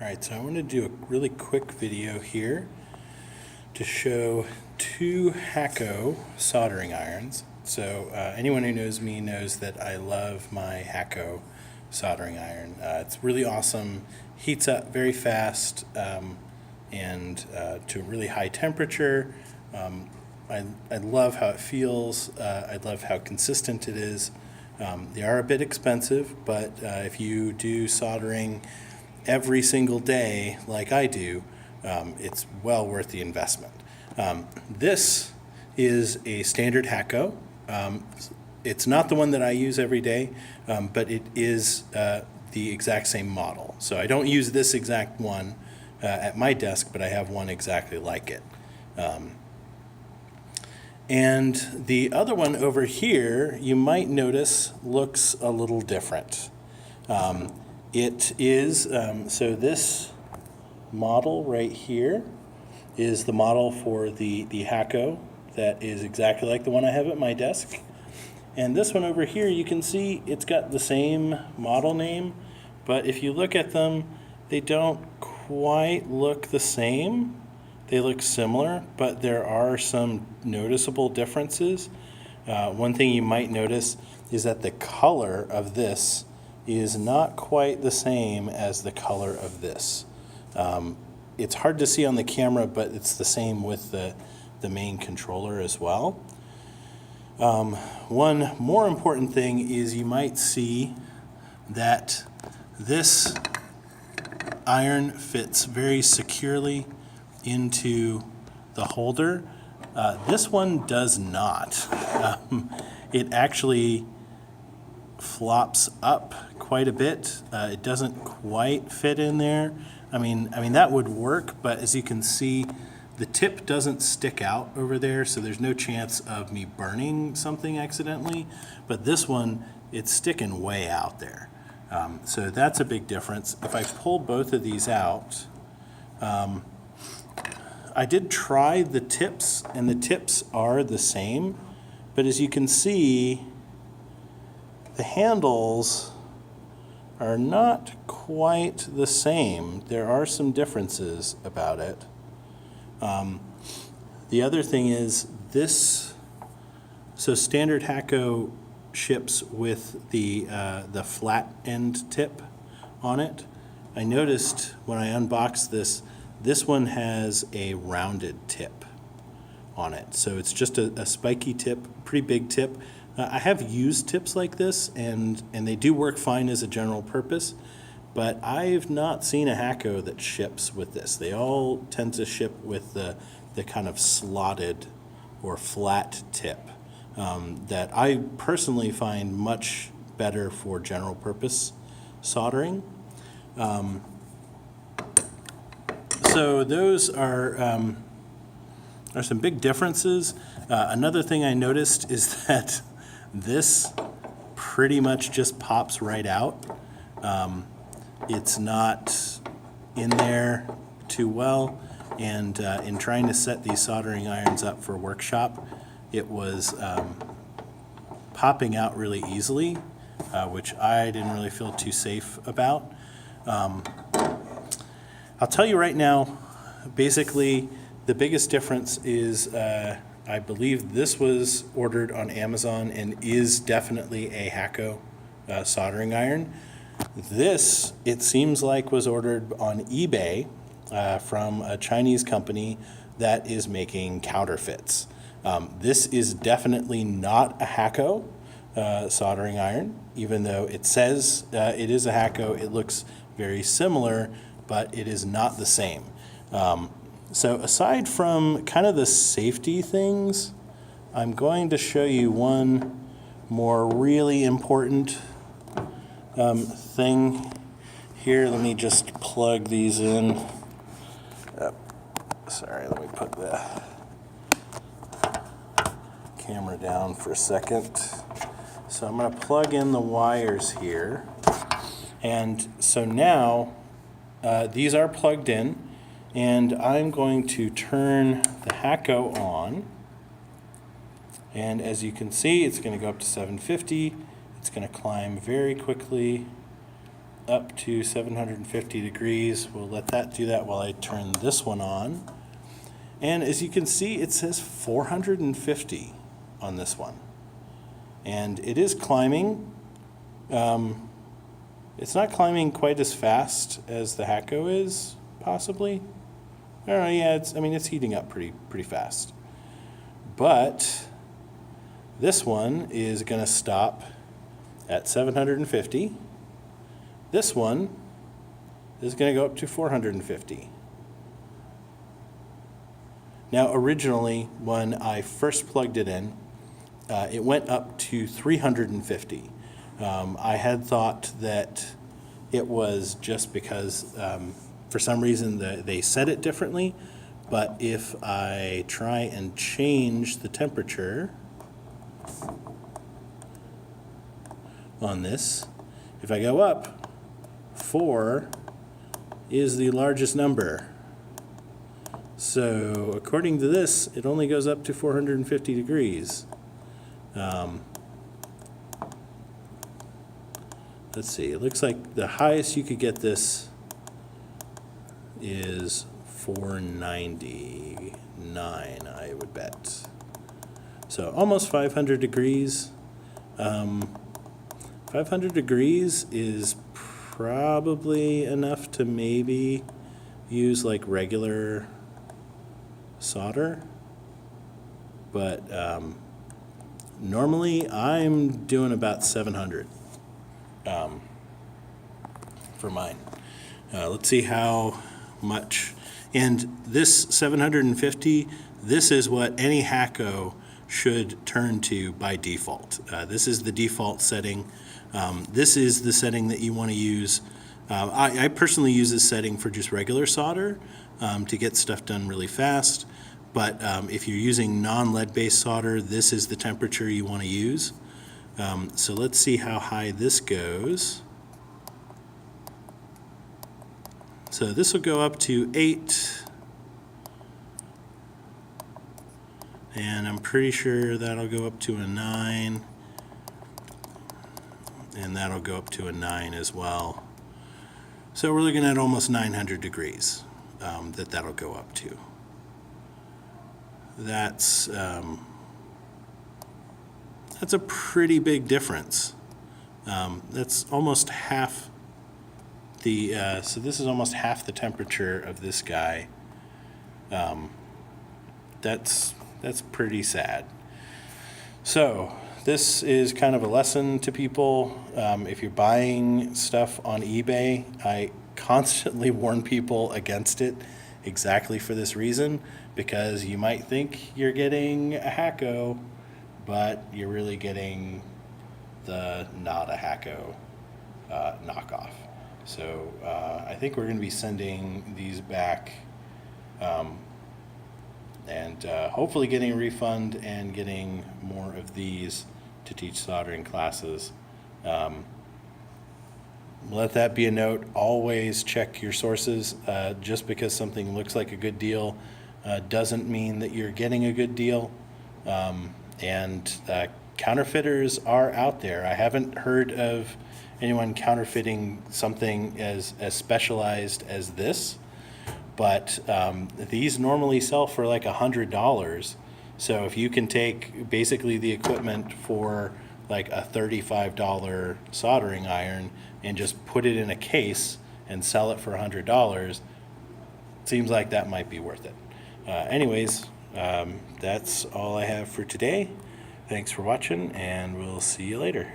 Alright, so I want to do a really quick video here to show two Hallo soldering irons. So anyone who knows me knows that I love my Hallo soldering iron. It's really awesome, heats up very fast, and to a really high temperature. I love how it feels. I love how consistent it is. They are a bit expensive, but if you do soldering every single day like I do, it's well worth the investment. This is a standard Hallo. It's not the one that I use every day, but it is the exact same model. So I don't use this exact one at my desk, but I have one exactly like it. And the other one over here, you might notice, looks a little different. It is, so this model right here is the model for the Hallo that is exactly like the one I have at my desk. And this one over here, you can see it's got the same model name, but if you look at them, they don't quite look the same. They look similar, but there are some noticeable differences. One thing you might notice is that the color of this is not quite the same as the color of this. It's hard to see on the camera, but it's the same with the main controller as well. One more important thing is you might see that this iron fits very securely into the holder. This one does not. It actually flops up quite a bit. It doesn't quite fit in there. I mean that would work, but as you can see, the tip doesn't stick out over there, so there's no chance of me burning something accidentally. But this one, it's sticking way out there. So that's a big difference. If I pull both of these out, I did try the tips, and the tips are the same, but as you can see, the handles are not quite the same. There are some differences about it. The other thing is this, so standard Hallo ships with the flat end tip on it. I noticed when I unboxed this one has a rounded tip on it. So it's just a spiky tip, pretty big tip. I have used tips like this, and they do work fine as a general purpose, but I've not seen a Hallo that ships with this. They all tend to ship with the kind of slotted or flat tip that I personally find much better for general purpose soldering. So those are some big differences. Another thing I noticed is that this pretty much just pops right out. It's not in there too well, and in trying to set these soldering irons up for workshop, it was popping out really easily, which I didn't really feel too safe about. I'll tell you right now, basically the biggest difference is I believe this was ordered on Amazon and is definitely a Hallo soldering iron. This, it seems like, was ordered on eBay from a Chinese company that is making counterfeits. This is definitely not a Hallo soldering iron, even though it says it is a Hallo. It looks very similar, but it is not the same. So aside from kind of the safety things, I'm going to show you one more really important thing here. Let me just plug these in. Sorry, let me put the camera down for a second. So I'm going to plug in the wires here. And so now these are plugged in, and I'm going to turn the Hallo on. And as you can see, it's going to go up to 750. It's going to climb very quickly up to 750 degrees. We'll let that do that while I turn this one on. And as you can see, it says 450 on this one. And it is climbing. It's not climbing quite as fast as the Hakko is, possibly. I don't know, yeah, it's heating up pretty fast. But this one is gonna stop at 750. This one is gonna go up to 450. Now, originally, when I first plugged it in, it went up to 350. I had thought that it was just because, for some reason, they set it differently. But if I try and change the temperature on this, if I go up, 4 is the largest number. So according to this, it only goes up to 450 degrees. Let's see, it looks like the highest you could get this is 499, I would bet. So almost 500 degrees. 500 degrees is probably enough to maybe use like regular solder, but normally I'm doing about 700 for mine. Let's see how much. And this 750, this is what any Hakko should turn to by default. This is the default setting. This is the setting that you want to use. I personally use this setting for just regular solder to get stuff done really fast. But if you're using non-lead-based solder, this is the temperature you want to use. So let's see how high this goes. So this will go up to 8. And I'm pretty sure that'll go up to a 9. And that'll go up to a 9 as well. So we're looking at almost 900 degrees that'll go up to. That's a pretty big difference. That's almost half the, so this is almost half the temperature of this guy. That's pretty sad. So this is kind of a lesson to people. If you're buying stuff on eBay, I constantly warn people against it exactly for this reason, because you might think you're getting a Hakko, but you're really getting the not a Hakko knockoff. So I think we're going to be sending these back and hopefully getting a refund and getting more of these to teach soldering classes. Let that be a note. Always check your sources. Just because something looks like a good deal doesn't mean that you're getting a good deal. And counterfeiters are out there. I haven't heard of anyone counterfeiting something as specialized as this, but these normally sell for like $100. So if you can take basically the equipment for like a $35 soldering iron and just put it in a case and sell it for $100, seems like that might be worth it. Anyways, that's all I have for today. Thanks for watching, and we'll see you later.